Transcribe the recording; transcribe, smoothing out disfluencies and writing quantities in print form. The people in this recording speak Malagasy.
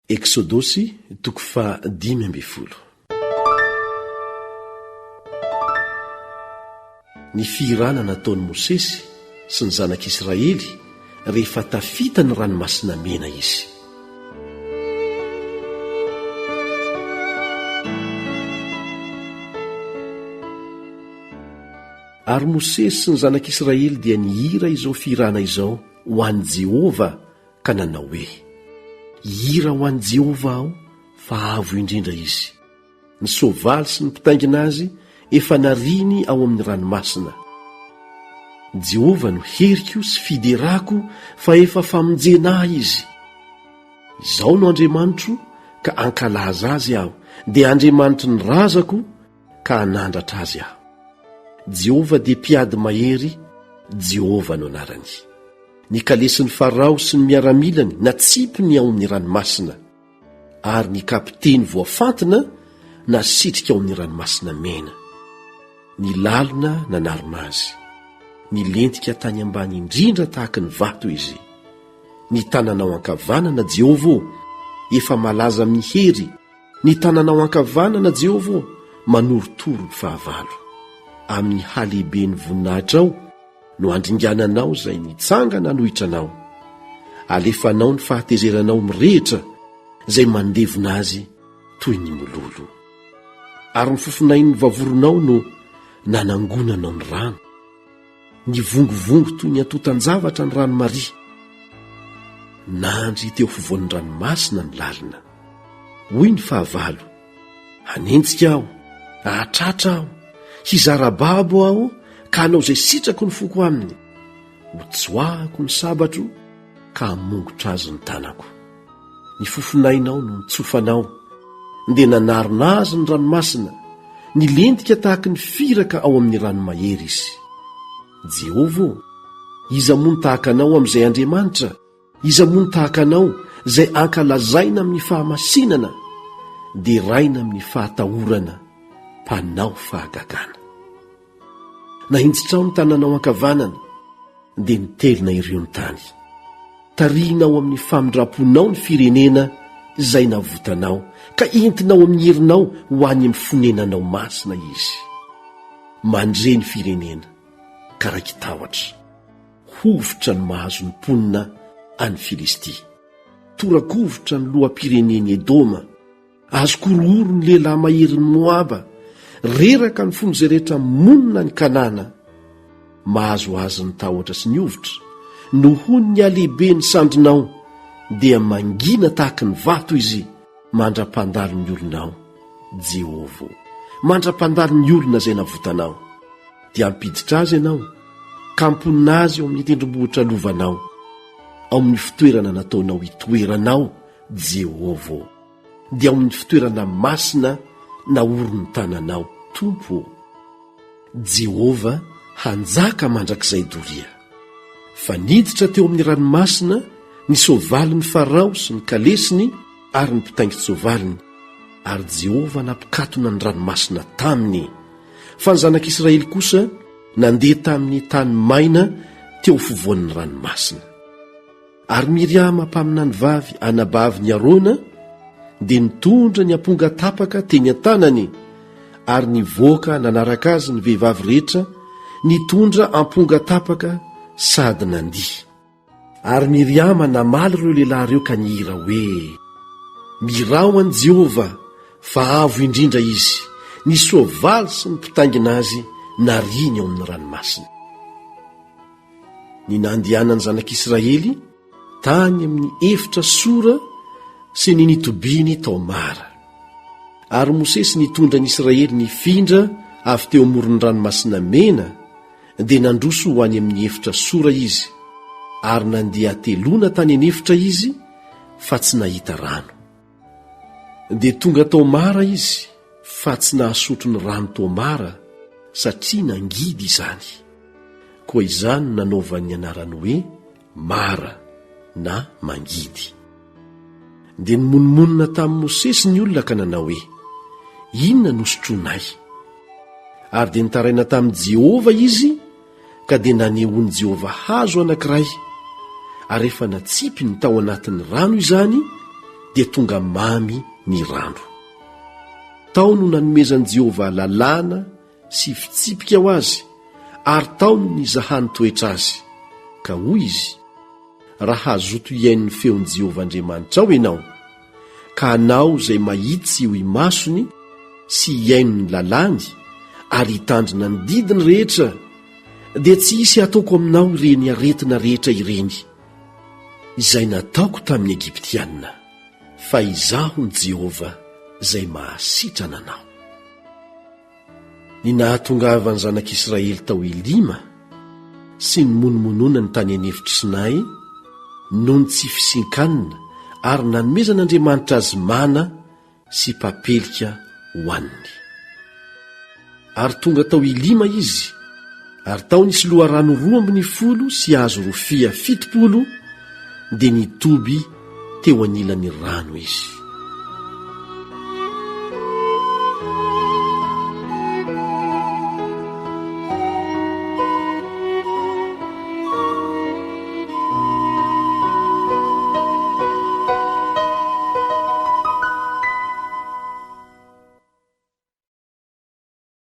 Eksodosy 5:10. Ny fihirana nataony Mosesy sy ny zanak'Israely rehefa tafita ny ranomasina mena izy. Ary Mosesy sy ny zanak'Israely dia nihira izao fihirana izao ho an'i Jehova ka nanao hoe: hira ho an'i Jehova aho fa avo indrindra izy. Ny soavaly sy ny mpitaingina azy efa nariny ao amin'ny ranomasina. Jehova no heriko sy fiderako fa efa famonjena izy. Izao no Andriamanitro ka ankalaza azy aho, dia Andriamanitro ny razako ka hanandratra azy aho. Jehova dia mpiady mahery, Jehova no anarany. Ny kalesin'ny Farao sy ny miaramilany natsipony ao amin'ny ranomasina, ary ny kapiteny voafantina nasitrika ao amin'ny ranomasina mena. Ny lalina nanarona azy, ny lentika tany ambany indrindra tahaka ny vato izy. Ny tananao ankavanana Jehova efa malaza mihery, ny tananao ankavanana Jehova manorotoro ny fahavalo. Amin'ny halehibeny voninahitra ao no andringananao izay nitsangana anohitranao. Alefanao ny fahatezeranao mirehitra izay mandevona azy toy ny mololo. Ary ny fofonain'ny vavoronao no nanangonanao ny rano, ny vongovongo toy ny atotan-javatra ny rano mari. Nandry teo fovoan'ny ranomasina ny lalina. Hoy ny fahavalo: hanenjika aho, ahatratra aho, hizarababo aho ka hanao izay sitrako ny foko aminy. Hotsoahako ny sabatro ka hamongotra azy ny tanako. Ny fofonainao no nitsofanao, dia nanarona azy ny ranomasina, ny lentika tahaka ny firaka ao amin'ny ranomahery izy. Jehova, iza moa ny tahaka anao amin'izay Andriamanitra? Iza moa ny tahaka anao izay ankalazaina amin'ny fahamasinana, dia raina amin'ny fahatahorana, mpanao fahagagana. Nahinjitrao ny tananao ankavanana, dia nitelina ireo ny tany. Tarihinao amin'ny famindraponao ny firenena izay navotanao, ka entinao amin'ny herinao ho any amin'ny fonenanao masina izy. Mandre ny firenena, karakitahotra, hovitra ny mahazo ny mponina any Filistia. Torakovitra ny lohampireneny Edoma, azo korohoro ny lehilahy maherin'ny Moaba, reraka ny fony izay rehetra monina ny Kanana. Mahazo azy ny tahotra sy ny ovitra, noho ny alehibe ny sandrinao, dia mangina tahaka ny vato izy, mandra-pandalo ny olonao. Jehova, mandra-pandalo ny olona izay navotanao. Dia ampiditra azy ianao, ka amponina azy eo amin'ny tendrombohitra lovanao, ao amin'ny fitoerana nataonao hitoeranao, Jehova, dia ao amin'ny fitoerana masina naorony tananao, Tompo. Jehova hanjaka mandrakizay doria. Fa niditra teo amin'ny ranomasina ny soavalin'ny Farao sy ny kalesiny ary ny mpitaingitsy soavaliny, ary Jehova nampikatona ny ranomasina taminy. Fa ny zanak'Israely kosa nandeha tamin'ny tany maina teo fovoan'ny ranomasina. Ary Miriama mpaminany vavy anabavy ny Arona dia nitondra ny amponga tapaka teny an-tanany, ary nivoaka nanaraka azy ny vehivavy rehetra nitondra amponga tapaka sady nandiha. Ary Miriama namaly ireo lehilahy ireo ka nihira hoe: mirao an'i Jehova fa avo indrindra izy, ny soavaly sy ny mpitaingina azy nariny ao amin'ny ranomasina. Ny nandehanany zanak'Israely tany amin'ny efitra sora sy ny nitobiny tao mara. Ary Mosesy nitondra ny Israely nifindra avy teo amoron'ny ranomasina mena, dia nandroso ho any amin'ny efitra sora izy, ary nandeha telona tany an'efitra izy fa tsy nahita rano. Dia tonga tao mara izy, fa tsy nahasotro ny rano tao mara satria nangidy izany. Koa izany nanaovan'ny anarany hoe Mara na mangidy. Dia nimonmonina tamin'i Mosesy ny olona ka nanao hoe: inona no sotronay? Ary dia nitaraina tamin'i Jehova izy, ka dia nanehoan'i Jehova hazo anankiray, ary efa natsipy ny tao anatin'ny rano izany, dia tonga mamy ny rano. Tao no nanomezan'i Jehovah lalàna sy fitsipika ho azy, ary tao no nizahany toetra azy. Ka hoy izy, raha hazoto iain'ny feon'i Jehovah Andriamanitra ao ianao, ka anao izay mahitsy io imasony sy iaino ny lalàny, ary hitandrina ny didiny rehetra, dia tsy hisy ataoko aminao ireny aretina rehetra ireny izay nataoko tamin'ny Egiptianina, fa izaho ny Jehovah izay mahasitrana anao. Ny nahatongava ny zanak'Israely tao Elima sy ny monomonoana ny tany an'efitra Sinay noho ny tsy fisinkanina ary nanomezan'Andriamanitra azy mana sy papelika ho aminy. Ary tonga tao Elima izy, ary tao nisy loharano 12 sy hazo rofia 70 dia nitoby teo anilan'ny rano izy.